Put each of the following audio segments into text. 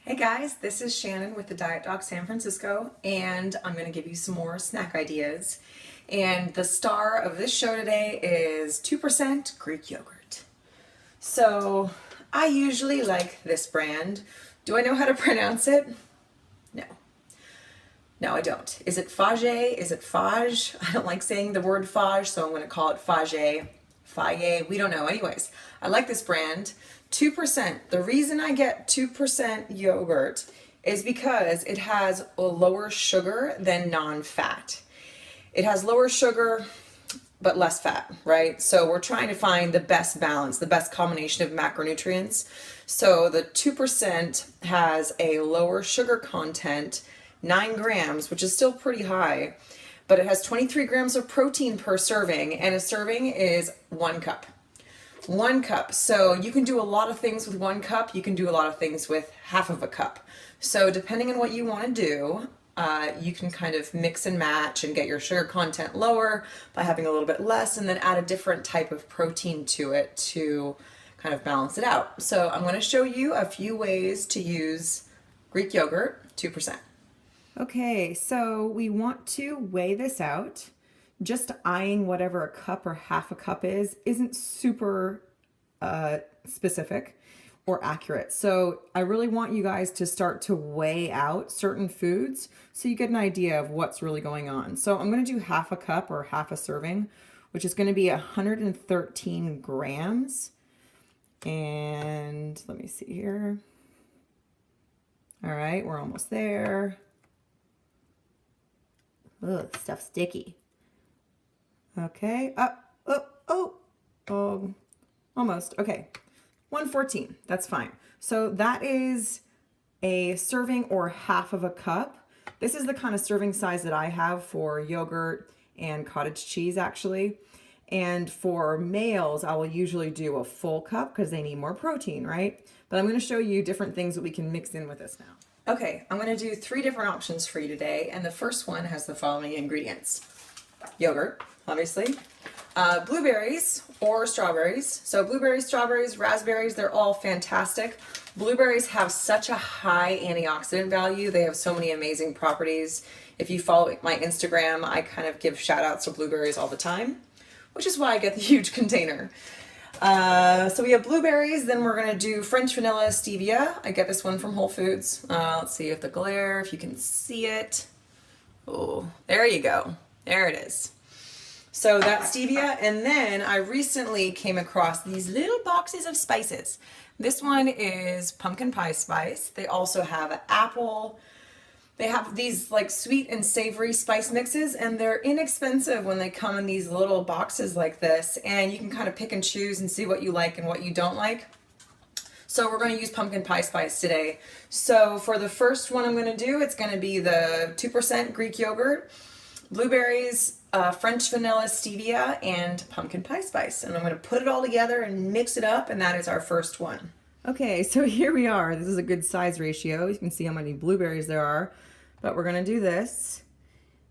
Hey guys, this is Shannon with the Diet Dog San Francisco, and I'm going to give you some more snack ideas. And the star of this show today is 2% Greek yogurt. So I usually like this brand. Do I know how to pronounce it? No. No, I don't. Is it Fage? Is it Fage? I don't like saying the word Fage, so I'm going to call it Fage. Faye, we don't know. Anyways, I like this brand. 2%. The reason I get 2% yogurt is because it has a lower sugar than non-fat. It has lower sugar but less fat, right? So we're trying to find the best balance, the best combination of macronutrients. So the 2% has a lower sugar content, 9 grams, which is still pretty high, but it has 23 grams of protein per serving, and a serving is 1 cup. 1 cup. So you can do a lot of things with 1 cup. You can do a lot of things with half of a cup. So depending on what you want to do, you can kind of mix and match and get your sugar content lower by having a little bit less, and then add a different type of protein to it to kind of balance it out. So I'm going to show you a few ways to use Greek yogurt, 2%. Okay, so we want to weigh this out. Just eyeing whatever a cup or half a cup is isn't super specific or accurate. So I really want you guys to start to weigh out certain foods so you get an idea of what's really going on. So I'm going to do half a cup or half a serving, which is going to be 113 grams. And let me see here. All right, we're almost there. Ugh, stuff's sticky. Okay, almost. Okay, 114, that's fine. So that is a serving or half of a cup. This is the kind of serving size that I have for yogurt and cottage cheese, actually. And for males, I will usually do a full cup because they need more protein, right? But I'm going to show you different things that we can mix in with this now. Okay, I'm going to do 3 different options for you today, and the first one has the following ingredients. Yogurt, obviously, blueberries or strawberries. So blueberries, strawberries, raspberries, they're all fantastic. Blueberries have such a high antioxidant value. They have so many amazing properties. If you follow my Instagram, I kind of give shout outs to blueberries all the time, which is why I get the huge container. So we have blueberries, then we're going to do French vanilla stevia. I get this one from Whole Foods. Let's see if the glare, if you can see it. Oh, there you go. There it is. So that's stevia, and then I recently came across these little boxes of spices. This one is pumpkin pie spice. They also have apple. They have these like sweet and savory spice mixes, and they're inexpensive when they come in these little boxes like this, and you can kind of pick and choose and see what you like and what you don't like. So we're going to use pumpkin pie spice today. So for the first one I'm going to do, it's going to be the 2% Greek yogurt, blueberries, French vanilla stevia, and pumpkin pie spice. And I'm going to put it all together and mix it up, and that is our first one. Okay, so here we are. This is a good size ratio. You can see how many blueberries there are. But we're going to do this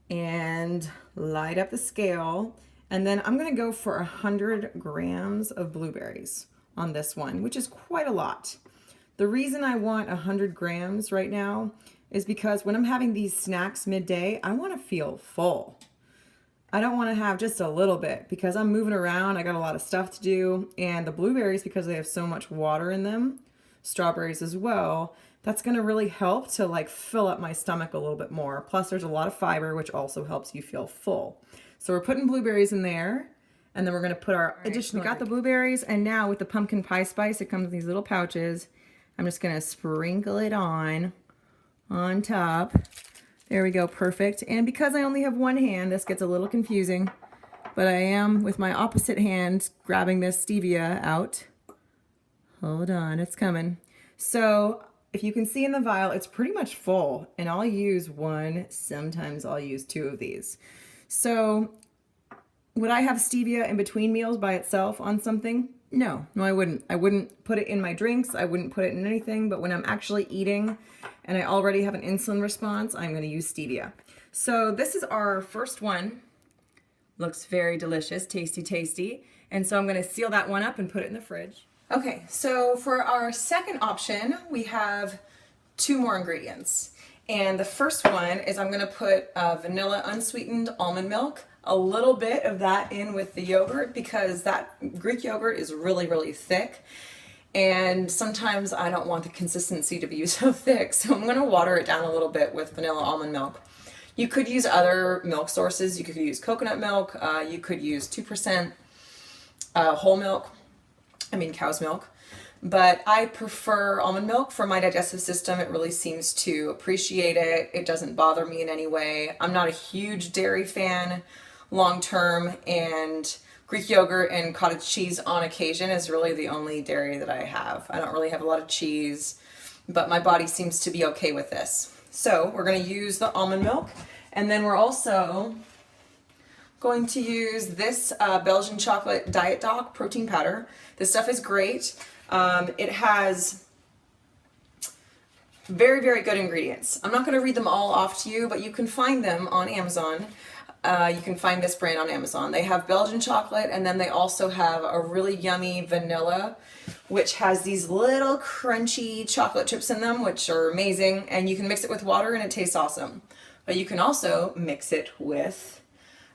and light up the scale. And then I'm going to go for 100 grams of blueberries on this one, which is quite a lot. The reason I want 100 grams right now is because when I'm having these snacks midday, I want to feel full. I don't want to have just a little bit because I'm moving around. I got a lot of stuff to do. And the blueberries, because they have so much water in them, strawberries as well, that's going to really help to like fill up my stomach a little bit more. Plus there's a lot of fiber, which also helps you feel full. So we're putting blueberries in there, and then we're going to put our additional. We got the blueberries, and now with the pumpkin pie spice, it comes in these little pouches. I'm just going to sprinkle it on top. There we go, perfect. And because I only have one hand, this gets a little confusing, but I am with my opposite hand grabbing this stevia out. Hold on, it's coming. So if you can see in the vial, it's pretty much full, and I'll use 1, sometimes I'll use 2 of these. So would I have stevia in between meals by itself on something? No, I wouldn't. I wouldn't put it in my drinks. I wouldn't put it in anything, but when I'm actually eating and I already have an insulin response, I'm going to use stevia. So this is our first one. Looks very delicious, tasty, tasty. And so I'm going to seal that one up and put it in the fridge. Okay, so for our second option, we have two more ingredients. And the first one is I'm gonna put vanilla unsweetened almond milk, a little bit of that in with the yogurt because that Greek yogurt is really, really thick. And sometimes I don't want the consistency to be so thick, so I'm gonna water it down a little bit with vanilla almond milk. You could use other milk sources. You could use coconut milk, you could use 2% whole milk, cow's milk. But I prefer almond milk for my digestive system. It really seems to appreciate it. It doesn't bother me in any way. I'm not a huge dairy fan long term, and Greek yogurt and cottage cheese on occasion is really the only dairy that I have. I don't really have a lot of cheese, but my body seems to be okay with this. So we're going to use the almond milk, and then we're also going to use this Belgian chocolate Diet Doc protein powder. This stuff is great. It has very, very good ingredients. I'm not going to read them all off to you, but you can find them on Amazon. You can find this brand on Amazon. They have Belgian chocolate, and then they also have a really yummy vanilla, which has these little crunchy chocolate chips in them, which are amazing. And you can mix it with water and it tastes awesome. But you can also mix it with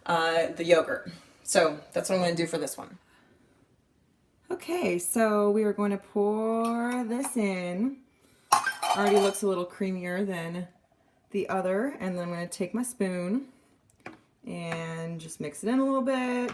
the yogurt. So that's what I'm going to do for this one. Okay, so we are going to pour this in. Already looks a little creamier than the other. And then I'm going to take my spoon and just mix it in a little bit.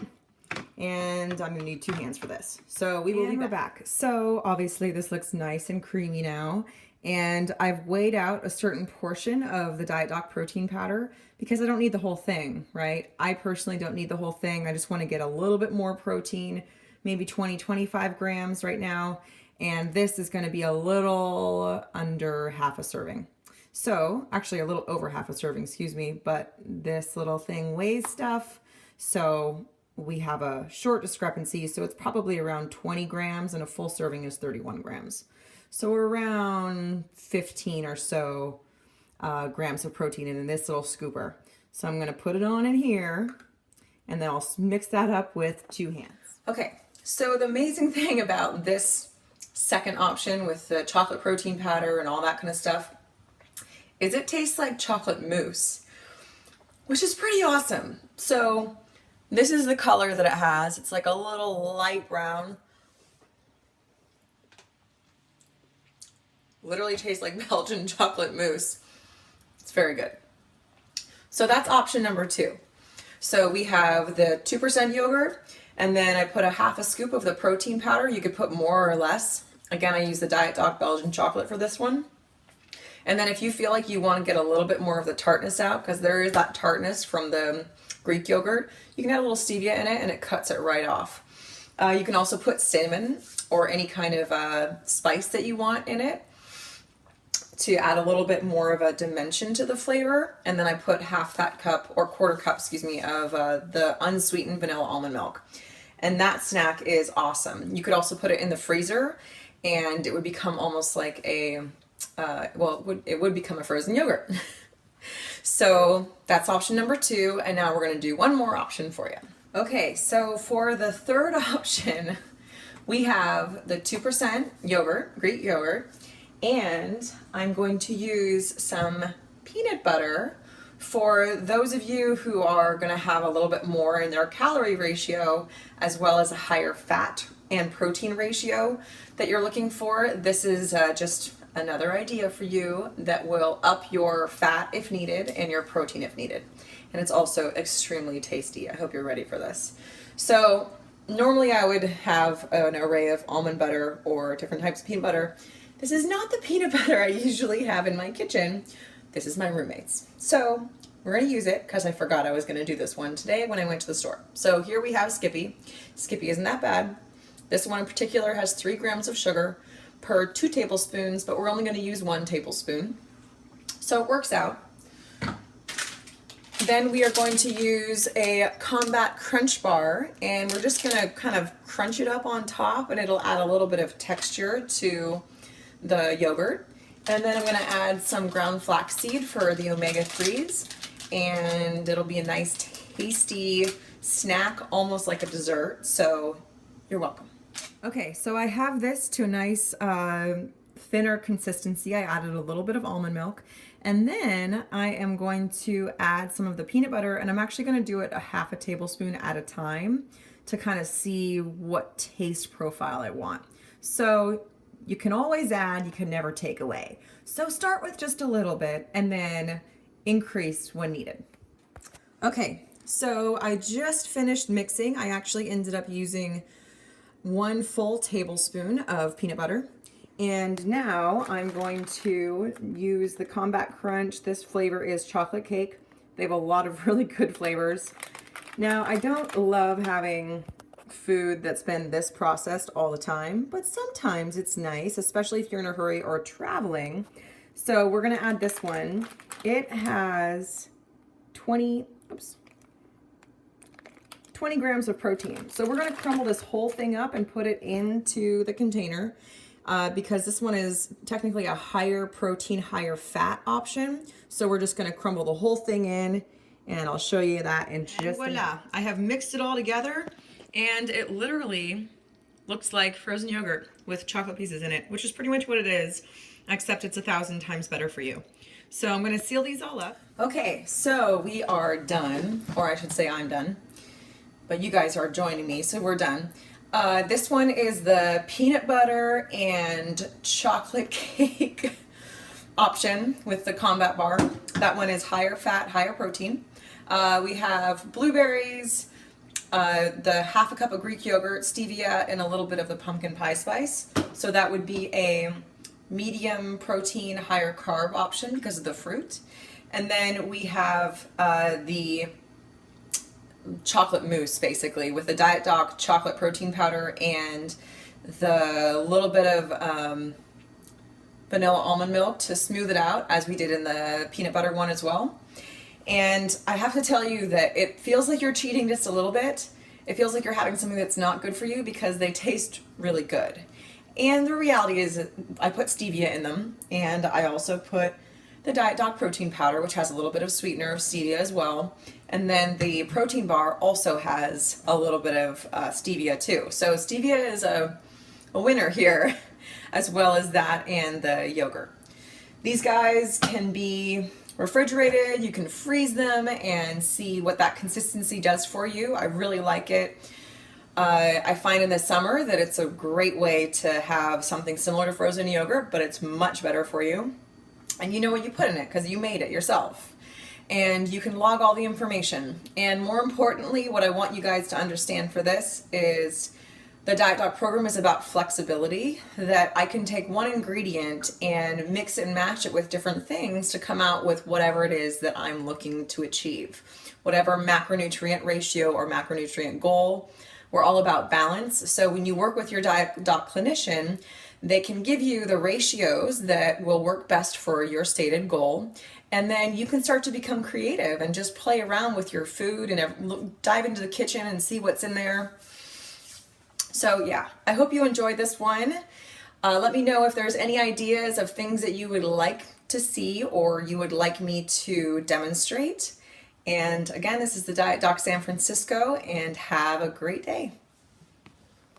And I'm going to need 2 hands for this. So we will be back. So obviously this looks nice and creamy now. And I've weighed out a certain portion of the Diet Doc protein powder because I don't need the whole thing, right? I personally don't need the whole thing. I just want to get a little bit more protein, maybe 20-25 grams right now. And this is going to be a little under half a serving. So actually a little over half a serving, excuse me, but this little thing weighs stuff. So we have a short discrepancy. So it's probably around 20 grams and a full serving is 31 grams. So we're around 15 or so grams of protein in this little scooper. So I'm going to put it on in here and then I'll mix that up with 2 hands. Okay, so the amazing thing about this second option with the chocolate protein powder and all that kind of stuff is it tastes like chocolate mousse, which is pretty awesome. So this is the color that it has. It's like a little light brown. Literally tastes like Belgian chocolate mousse. It's very good. So that's option number 2. So we have the 2% yogurt, and then I put a half a scoop of the protein powder. You could put more or less. Again, I use the Diet Doc Belgian chocolate for this one. And then if you feel like you want to get a little bit more of the tartness out, because there is that tartness from the Greek yogurt, you can add a little stevia in it and it cuts it right off. You can also put cinnamon or any kind of spice that you want in it to add a little bit more of a dimension to the flavor. And then I put half that cup or quarter cup, excuse me, of the unsweetened vanilla almond milk. And that snack is awesome. You could also put it in the freezer and it would become almost like a, it would become a frozen yogurt. So that's option number 2. And now we're going to do one more option for you. Okay, so for the third option, we have the 2% yogurt, Greek yogurt, and I'm going to use some peanut butter for those of you who are going to have a little bit more in their calorie ratio, as well as a higher fat and protein ratio that you're looking for. This is just another idea for you that will up your fat if needed and your protein if needed. And it's also extremely tasty. I hope you're ready for this. So normally I would have an array of almond butter or different types of peanut butter. This is not the peanut butter I usually have in my kitchen. This is my roommate's. So we're going to use it because I forgot I was going to do this one today when I went to the store. So here we have Skippy. Skippy isn't that bad. This one in particular has 3 grams of sugar per 2 tablespoons, but we're only going to use 1 tablespoon. So it works out. Then we are going to use a Combat Crunch Bar, and we're just going to kind of crunch it up on top, and it'll add a little bit of texture to the yogurt. And then I'm going to add some ground flaxseed for the omega-3s, and it'll be a nice tasty snack, almost like a dessert. So you're welcome. Okay, so I have this to a nice thinner consistency. I added a little bit of almond milk. And then I am going to add some of the peanut butter, and I'm actually going to do it a half a tablespoon at a time to kind of see what taste profile I want. So you can always add, you can never take away. So start with just a little bit and then increase when needed. Okay, so I just finished mixing. I actually ended up using 1 full tablespoon of peanut butter. And now I'm going to use the Combat Crunch. This flavor is chocolate cake. They have a lot of really good flavors. Now, I don't love having food that's been this processed all the time, but sometimes it's nice, especially if you're in a hurry or traveling. So we're gonna add this one. It has 20 grams of protein. So we're gonna crumble this whole thing up and put it into the container because this one is technically a higher protein, higher fat option. So we're just gonna crumble the whole thing in, and I'll show you that in just a minute. I have mixed it all together, and it literally looks like frozen yogurt with chocolate pieces in it, which is pretty much what it is, except it's 1,000 times better for you. So I'm gonna seal these all up. Okay, so we are done, or I should say I'm done, but you guys are joining me, so we're done. This one is the peanut butter and chocolate cake option with the Combat Bar. That one is higher fat, higher protein. We have blueberries, the half a cup of Greek yogurt, stevia, and a little bit of the pumpkin pie spice. So that would be a medium protein, higher carb option because of the fruit. And then we have the chocolate mousse, basically, with the Diet Doc chocolate protein powder and the little bit of vanilla almond milk to smooth it out, as we did in the peanut butter one as well. And I have to tell you that it feels like you're cheating just a little bit. It feels like you're having something that's not good for you because they taste really good. And the reality is that I put stevia in them, and I also put the Diet Doc protein powder, which has a little bit of sweetener of stevia as well. And then the protein bar also has a little bit of stevia too. So stevia is a winner here, as well as that and the yogurt. These guys can be refrigerated, you can freeze them and see what that consistency does for you. I really like it. I find in the summer that it's a great way to have something similar to frozen yogurt, but it's much better for you. And you know what you put in it because you made it yourself. And you can log all the information. And more importantly, what I want you guys to understand for this is the Diet Doc program is about flexibility, that I can take one ingredient and mix and match it with different things to come out with whatever it is that I'm looking to achieve. Whatever macronutrient ratio or macronutrient goal. We're all about balance. So when you work with your Diet Doc clinician, they can give you the ratios that will work best for your stated goal. And then you can start to become creative and just play around with your food and dive into the kitchen and see what's in there. So yeah, I hope you enjoyed this one. Let me know if there's any ideas of things that you would like to see or you would like me to demonstrate. And again, this is the Diet Doc San Francisco, and have a great day.